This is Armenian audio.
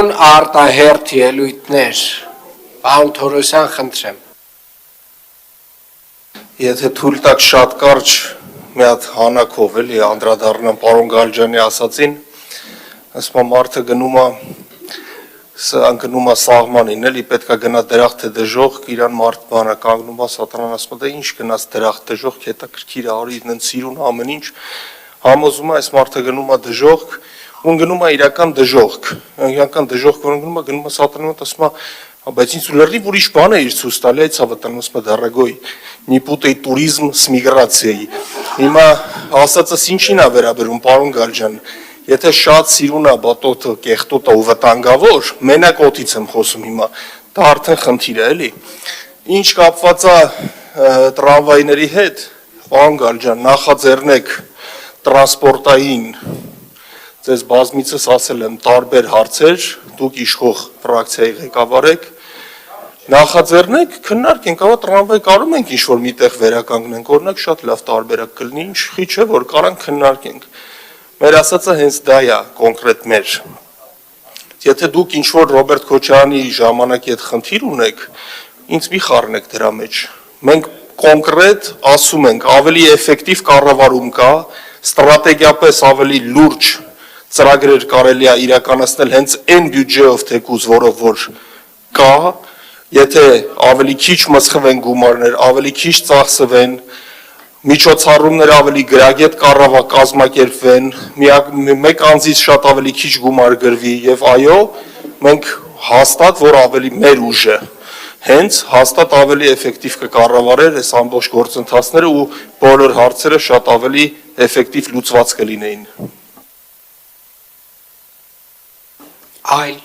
Կենոն արտահերթ ելույթներ, պարոն Թորոսյան, խնդրեմ։ Եթե թույլ տաք շատ կարճ մի հատ հանակով էլի անդրադառնամ պարոն Գալջյանի ասացին, ասում մարդը գնում է սաղմանին, էլի պետքա գնա դրախտ է դժոխք, իրան մարդ բանը կանգնում է, սատանան ասում է, դե ինչ գնաց դրախտ դժոխք, հետաքրքիր է, արի նենց սիրուն ամեն ինչ, համոզում է, այս մարդը գնում է дежողք, ու գնում է իրական դժոխք, որը գնում է սատանան մոտ, ասում է, բայց ինձ լրիվ ուրիշ բան է իր ցույց տալի, այդ սավատան ասում է, դարագոյ, մի պուտեի տուրիզմ с միգրացիայի։ Հիմա ասածս ինչին է վերաբերում, պարոն Գալջյան, եթե շատ սիրուն է բատոտը, կեղտոտը ու վտանգավոր, մենակ օդից եմ խոսում հիմա, դա արդեն խնդիր է, էլի։ Ինչ կապված է տրամվայների հետ, պարոն Գալջյան, նախաձեռնեք տրանսպորտային, ձեզ բազմիցս ասել եմ տարբեր հարցեր, դուք իշխող ֆրակցիայի ղեկավար եք, նախաձեռնեք, քննարկենք, ավա տրամվայ կարում ենք ինչ-որ միտեղ վերականգնենք, օրինակ շատ լավ տարբերակ կլինի, ինչի չէ, որ կարանք քննարկենք։ Մեր ասածը հենց դա է, կոնկրետ մեր։ Եթե դուք ինչ-որ Ռոբերտ Քոչարյանի ժամանակի հետ խնդիր ունեք, ինձ մի խառնեք դրա մեջ։ Մենք կոնկրետ ասում ենք, ավելի էֆեկտիվ կառավարում կա, ստրատեգիապես ավելի լուրջ ծրագրեր կարելի է իրականացնել հենց այն բյուջեով թեկուզ, որով որ կա, եթե ավելի քիչ մսխվեն գումարներ, ավելի քիչ ծախսվեն, միջոցառումները ավելի գրագետ կազմակերպվեն, մեկ անձից շատ ավելի քիչ գումար գրվի եւ այո, մենք հաստատ որ ավելի մեր ուժը հենց հաստատ ավելի էֆեկտիվ կկառավարեր այս ամբողջ գործընթացները ու բոլոր հարցերը շատ ավելի էֆեկտիվ լուծված կլինեին։ Այլ